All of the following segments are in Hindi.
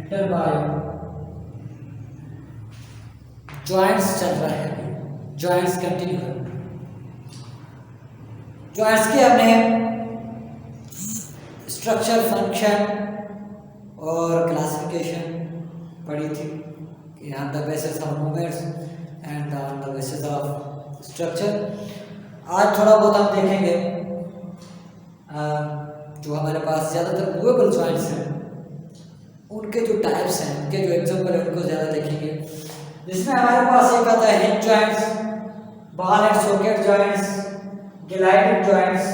इंटरबायो जॉइंट्स चल रहा है, जॉइंट्स कंटिन्यू है। जॉइंट्स के हमने स्ट्रक्चर, फंक्शन और क्लासिफिकेशन पढ़ी थी कि on the basis of movements and on the basis of structure. आज थोड़ा बहुत हम देखेंगे जो हमारे पास ज़्यादातर मूवेबल जॉइंट्स हैं उनके जो टाइप्स हैं, उनके जो एग्जांपल है उनको ज़्यादा देखेंगे। जिसमें हमारे पास एक आता है hinge joints, ball and socket joints, gliding joints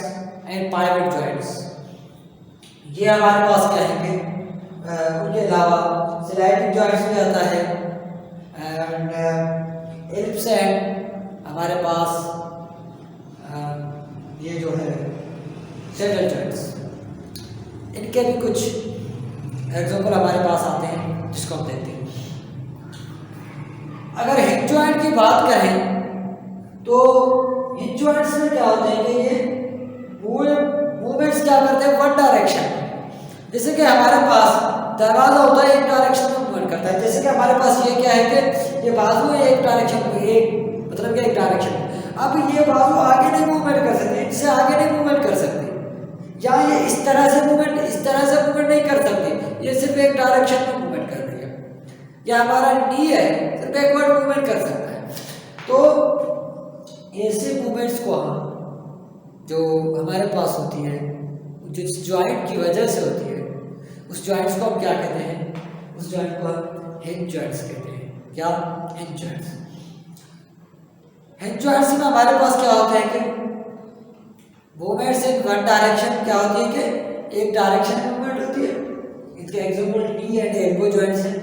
and pivot joints. ये हमारे पास क्या है। उनके अलावा स्लाइडिंग जॉइंट्स भी आता है एंड एलिप्स एंड हमारे पास ये जो है सेटल जॉइंट्स, इनके भी कुछ एग्जांपल हमारे पास आते हैं जिसको हम देखते हैं। अगर हिंज जॉइंट की बात करें तो हिंज जॉइंट्स में क्या होते हैं कि ये मूवमेंट्स क्या करते हैं वन डायरेक्शन। जैसे कि हमारे पास दरवाजा होता है, एक डायरेक्शन में मूवमेंट करता है। जैसे कि हमारे पास ये क्या है कि ये बाजू है, एक डायरेक्शन में, एक मतलब कि एक डायरेक्शन। अब ये बाजू आगे नहीं मूवमेंट कर सकते, इससे आगे नहीं मूवमेंट कर सकते, या ये इस तरह से मूवमेंट नहीं कर सकते, ये सिर्फ एक डायरेक्शन में मूवमेंट कर रही है। या हमारा नी है सिर्फ बैकवर्ड मूवमेंट कर सकता है। तो ऐसे मूवमेंट्स को हम जो हमारे पास होती है, जिस जॉइंट की वजह से होती है, उस जॉइंट्स को हम क्या कहते हैं, उस जॉइंट को हम हिंज जॉइंट्स कहते हैं। क्या? Hinge joints. हिंज जॉइंट्स में हमारे पास क्या होता है कि मूवमेंट्स इन वन डायरेक्शन क्या होती है कि एक डायरेक्शन में मूवमेंट होती है। इसके example knee and elbow joints हैं।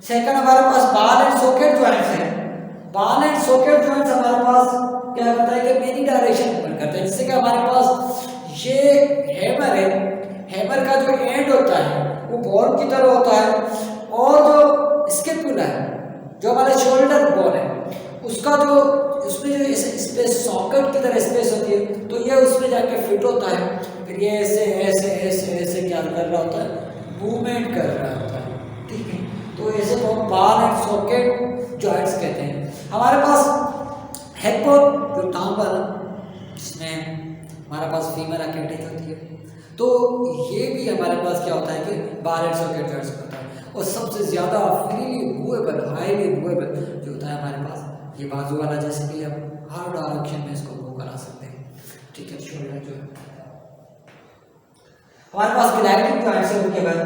सेकंड हमारे पास बॉल एंड सॉकेट जॉइंट्स हैं। बॉल एंड सॉकेट जॉइंट्स हमारे पास क्या करता है कि मेनी डायरेक्शन मूवमेंट करता है। जिससे कि हमारे पास ये हैमर है, हैमर का जो एंड होता है वो बॉल की तरह होता है, और जो स्कैपुला है, जो हमारा शोल्डर बोन है, उसका जो उसमें जो स्पेस सॉकेट की तरह स्पेस होती है, तो ये उसमें जाके फिट होता है। फिर ये ऐसे ऐसे ऐसे ऐसे क्या कर रहा होता है, मूवमेंट कर रहा होता है। ठीक है, तो ऐसे को हम बॉल एंड सॉकेट जॉइंट्स कहते हैं। हमारे पास हेडबोन जो टांग वाला, जिसमें हमारे पास फीमर अटैच होती है, तो ये भी हमारे पास क्या होता है कि बॉल एंड सॉकेट जॉइंट्स होता है। और सबसे ज़्यादा फ्रीली मूवेबल, हाईली मूवेबल जो होता है हमारे पास ये बाजू वाला, जैसे कि हम हर डायरेक्शन में इसको मूव करा सकते हैं। ठीक है, शोल्डर जो है हमारे पास ग्लाइडिंग जॉइंट्स है। उनके बाद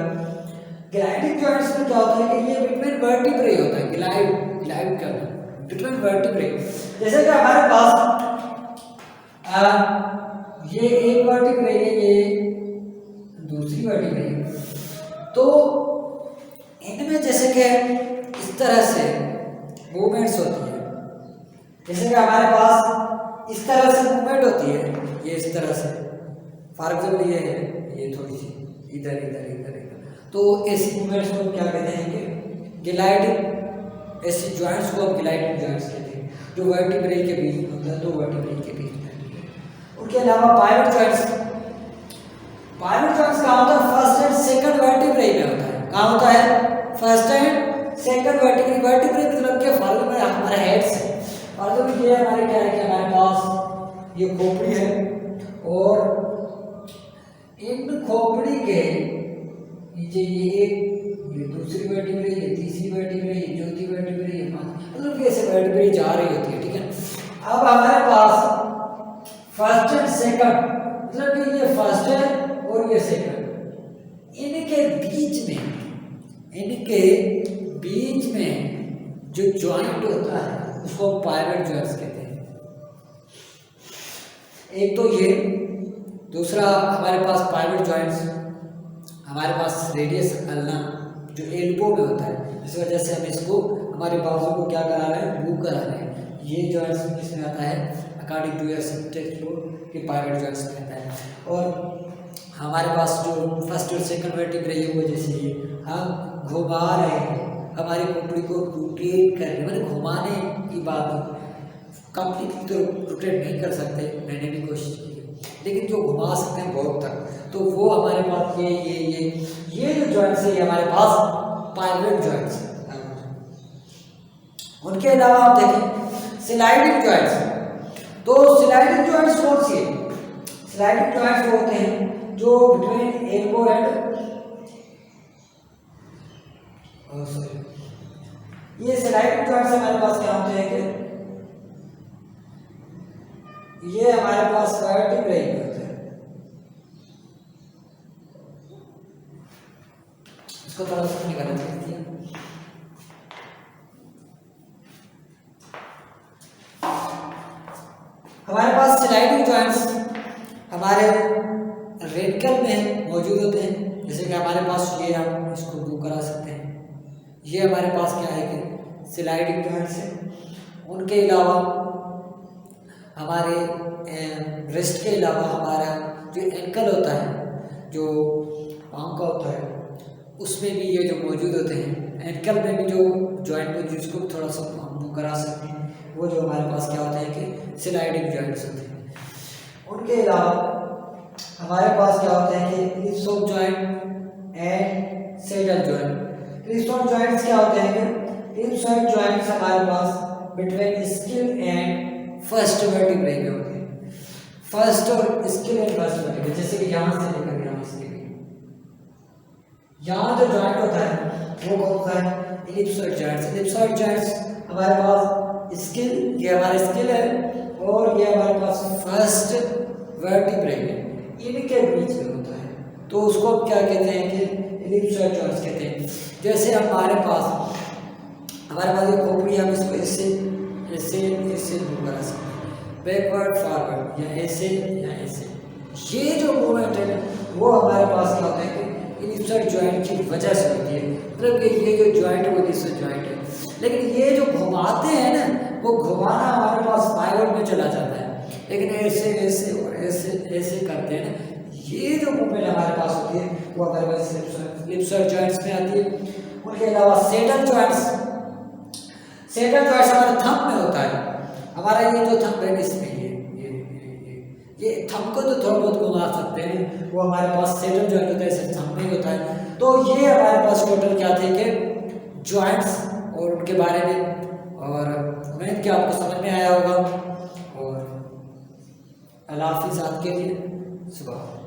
ग्लाइडिंग जॉइंट्स में क्या होता है कि ये बिटवीन वर्टिब्रे होता है, ग्लाइड करना बिटवीन वर्टिब्रे। जैसे कि हमारे पास ये एक वर्टिब्रे है, ये दूसरी वर्टिब्रे है, तो इनमें जैसे कि इस तरह से मूवमेंट्स होती है। जैसे कि हमारे पास इस तरह से मूवमेंट होती है, ये इस तरह से, फॉर एग्जाम्पल ये है, ये थोड़ी सी इधर इधर इधर इधर, तो ऐसी मूवमेंट्स को क्या कहते हैं कि ग्लाइडिंग। ऐसी जॉइंट्स को हम ग्लाइडिंग जॉइंट्स कहते हैं, जो वर्टिब्रे के बीच में होता है, दो वर्टिब्रे के बीच में। उनके अलावा पाइवट जॉइंट्स। पाइवट जॉइंट्स कहाँ होता है? फर्स्ट एंड सेकंड वर्टिब्रे में होता है। कहाँ होता है? First and second vertebrae. Vertebrae मतलब के फॉर्म में हमारे हेड्स है, और जो ये हमारे क्या है कि हमारे पास ये खोपड़ी है, और इन खोपड़ी के नीचे ये एक, ये दूसरी वर्टिब्रे, ये तीसरी वर्टिब्रे, ये चौथी वर्टिब्रे, ये पांच, मतलब ऐसे वर्टिब्रे जा रही होती है। ठीक है, अब हमारे पास फर्स्ट एंड सेकंड, मतलब कि ये फर्स्ट है और ये सेकंड, इनके बीच में जो जॉइंट होता है उसको पाइवट जॉइंट्स कहते हैं। एक तो ये, दूसरा हमारे पास पाइवट जॉइंट्स, हमारे पास रेडियस अल्ना जो एल्बो में होता है, इस वजह से हम इसको हमारे बाजू को क्या करा रहे हैं, मूव करा रहे हैं। ये जॉइंट्स किसमें आता है? According to your text book के पाइवट जॉइंट्स में आता है। और हमारे पास जो फर्स्ट और सेकंड वर्टिब्रे है वो जैसे ये हम घुमा रहे हैं, हमारी खोपड़ी को रोटेट कर रहे हैं, मतलब घुमाने की बात, कंप्लीटली तो रोटेट नहीं कर सकते, मैंने भी कोशिश की, लेकिन जो घुमा सकते हैं बहुत तक, तो वो हमारे पास ये जो जॉइंट्स है ये हमारे पास पाइवट जॉइंट्स। उनके अलावा आप देखें स्लाइडिंग जॉइंट्स। तो स्लाइडिंग जॉइंट्स कौन सी है? स्लाइडिंग जॉइंट्स वो होते हैं जो बिटवीन एल्बो एंड ये स्लाइडिंग जॉइंट्स हमारे पास क्या होते हैं कि ये हमारे पास वर्टिब्राई में होते हैं। इसको थोड़ा सा निकालना चाहिए। हमारे पास स्लाइडिंग जॉइंट्स हमारे रेडिकल में मौजूद होते हैं, जैसे कि हमारे पास ये हम इसको मूव करा सकते हैं। ये हमारे पास क्या है कि स्लाइडिंग जॉइंट्स है। उनके अलावा हमारे रिस्ट के अलावा हमारा जो एंकल होता है, जो पाँव का होता है, उसमें भी ये जो मौजूद होते हैं। एंकल में भी जो जॉइंट में जिसको थोड़ा सा हम मूव करा सकते हैं, वो जो हमारे पास क्या होते हैं कि स्लाइडिंग जॉइंट्स होते हैं। उनके अलावा हमारे पास क्या होते हैं कि ellipsoid joint and saddle joint. Ellipsoid joints क्या होते हैं कि इलिप्सोइड जॉइंट्स हमारे पास between skull and first vertebrae में होते हैं। फर्स्ट और स्किल एंड फर्स्ट वर्टिब्रे, जैसे कि यहाँ से लेकर यहाँ से यहाँ जो जॉइंट होता है वो कौन सा है? Ellipsoid joints. इलिप्सोइड जॉइंट्स हमारे पास स्किल, ये हमारे स्किल है, और ये हमारे पास फर्स्ट वर्टिब्रे है, इनके बीच में होता है। तो उसको अब क्या कहते हैं कि इलिप्सोइड जॉइंट्स कहते हैं। जैसे हमारे पास ये खोपड़ी, हम इसको ऐसे ऐसे ऐसे मूव करा सकते हैं, बैकवर्ड फॉरवर्ड, या ऐसे या ऐसे। ये जो मूवमेंट है वो हमारे पास क्या होता है कि इलिप्सोइड जॉइंट की वजह से होती है। मतलब कि ये जो जॉइंट है वो इलिप्सोइड जॉइंट है, लेकिन ये जो घुमाते हैं ना, वो घुमाना हमारे पास पाइवट में चला जाता है, लेकिन ऐसे ऐसे और ऐसे ऐसे करते हैं ना, ये जो मूवमेंट हमारे पास होती है वो हमारे पास इलिप्सोइड जॉइंट्स में आती है। उनके अलावा सैडल जॉइंट्स। सैडल जॉइंट्स हमारे थंब में होता है। हमारा ये जो थंब है इसमें ये थंब को तो थोड़ा बहुत घुमा सकते हैं, वो हमारे पास सैडल जॉइंट होता है, सिर्फ थंब में ही होता है। तो ये हमारे पास टोटल क्या थे कि जॉइंट्स और उनके बारे में, और उम्मीद कि आपको समझ में आया होगा। और अल्लाह हाफिज़, आज के लिए सुबह।